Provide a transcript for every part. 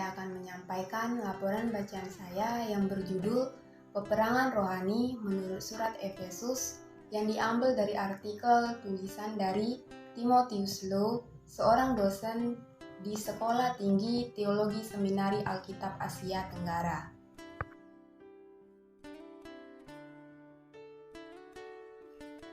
saya akan menyampaikan laporan bacaan saya yang berjudul Peperangan Rohani menurut Surat Efesus yang diambil dari artikel tulisan dari Timotius Loh, seorang dosen di Sekolah Tinggi Teologi Seminari Alkitab Asia Tenggara.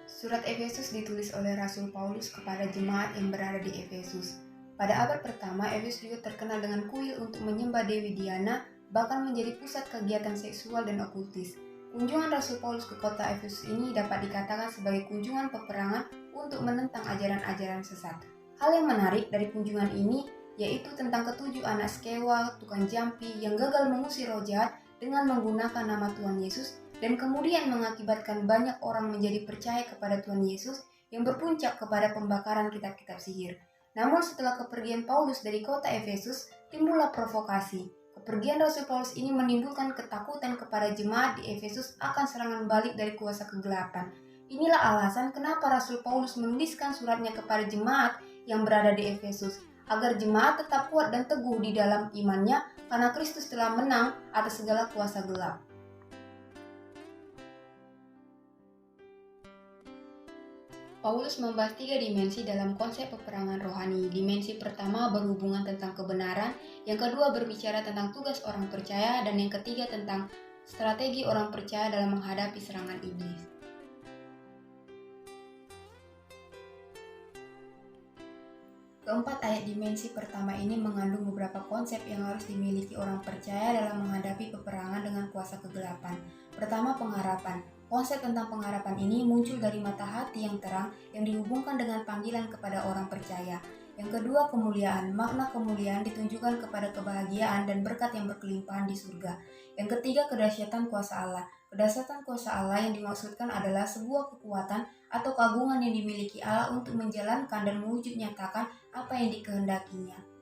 Surat Efesus ditulis oleh Rasul Paulus kepada jemaat yang berada di Efesus. Pada abad pertama, Efesus juga terkenal dengan kuil untuk menyembah Dewi Diana, bahkan menjadi pusat kegiatan seksual dan okultis. Kunjungan Rasul Paulus ke kota Efesus ini dapat dikatakan sebagai kunjungan peperangan untuk menentang ajaran-ajaran sesat. Hal yang menarik dari kunjungan ini yaitu tentang ketujuh anak Skewa, tukang jampi yang gagal mengusir roh jahat dengan menggunakan nama Tuhan Yesus dan kemudian mengakibatkan banyak orang menjadi percaya kepada Tuhan Yesus yang berpuncak kepada pembakaran kitab-kitab sihir. Namun setelah kepergian Paulus dari kota Efesus, timbullah provokasi. Kepergian Rasul Paulus ini menimbulkan ketakutan kepada jemaat di Efesus akan serangan balik dari kuasa kegelapan. Inilah alasan kenapa Rasul Paulus menuliskan suratnya kepada jemaat yang berada di Efesus, agar jemaat tetap kuat dan teguh di dalam imannya karena Kristus telah menang atas segala kuasa gelap. Paulus membahas 3 dimensi dalam konsep peperangan rohani. Dimensi pertama berhubungan tentang kebenaran, yang kedua berbicara tentang tugas orang percaya, dan yang ketiga tentang strategi orang percaya dalam menghadapi serangan iblis. Keempat ayat dimensi pertama ini mengandung beberapa konsep yang harus dimiliki orang percaya dalam menghadapi peperangan dengan kuasa kegelapan. Pertama, pengharapan. Konsep tentang pengharapan ini muncul dari mata hati yang terang yang dihubungkan dengan panggilan kepada orang percaya. Yang kedua, kemuliaan. Makna kemuliaan ditunjukkan kepada kebahagiaan dan berkat yang berkelimpahan di surga. Yang ketiga, kedahsyatan kuasa Allah. Kedahsyatan kuasa Allah yang dimaksudkan adalah sebuah kekuatan atau keagungan yang dimiliki Allah untuk menjalankan dan mewujud nyatakan apa yang dikehendakinya.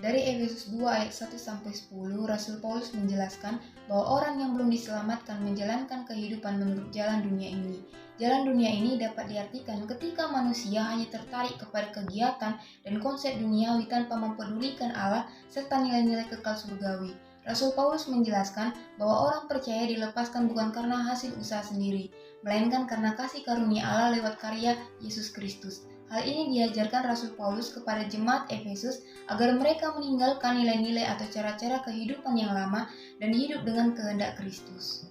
Dari Efesus 2 ayat 1-10, Rasul Paulus menjelaskan bahwa orang yang belum diselamatkan menjalankan kehidupan menurut jalan dunia ini. Jalan dunia ini dapat diartikan ketika manusia hanya tertarik kepada kegiatan dan konsep duniawi tanpa mempedulikan Allah serta nilai-nilai kekal surgawi. Rasul Paulus menjelaskan bahwa orang percaya dilepaskan bukan karena hasil usaha sendiri, melainkan karena kasih karunia Allah lewat karya Yesus Kristus. Hal ini diajarkan Rasul Paulus kepada jemaat Efesus agar mereka meninggalkan nilai-nilai atau cara-cara kehidupan yang lama dan hidup dengan kehendak Kristus.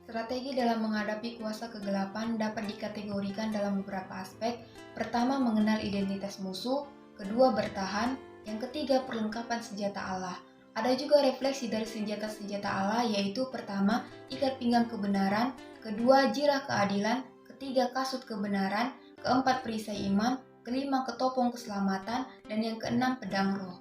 Strategi dalam menghadapi kuasa kegelapan dapat dikategorikan dalam beberapa aspek. Pertama, mengenal identitas musuh. Kedua, bertahan. Yang ketiga, perlengkapan senjata Allah. Ada juga refleksi dari senjata-senjata Allah, yaitu pertama, ikat pinggang kebenaran, kedua, jirah keadilan, ketiga, kasut kebenaran, keempat, perisai iman, kelima, ketopong keselamatan, dan yang keenam, pedang roh.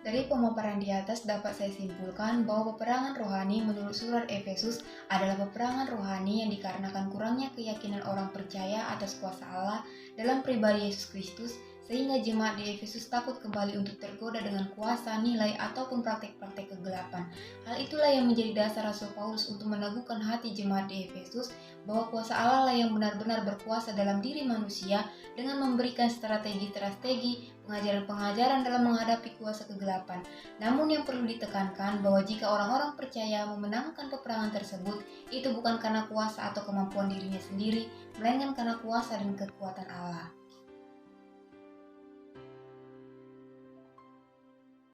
Dari pemaparan di atas dapat saya simpulkan bahwa peperangan rohani menurut surat Efesus adalah peperangan rohani yang dikarenakan kurangnya keyakinan orang percaya atas kuasa Allah dalam pribadi Yesus Kristus, sehingga jemaat di Efesus takut kembali untuk tergoda dengan kuasa, nilai, ataupun praktek-praktek kegelapan. Hal itulah yang menjadi dasar Rasul Paulus untuk meneguhkan hati jemaat di Efesus bahwa kuasa Allah lah yang benar-benar berkuasa dalam diri manusia dengan memberikan strategi-strategi, pengajaran-pengajaran dalam menghadapi kuasa kegelapan. Namun yang perlu ditekankan bahwa jika orang-orang percaya memenangkan peperangan tersebut, itu bukan karena kuasa atau kemampuan dirinya sendiri, melainkan karena kuasa dan kekuatan Allah.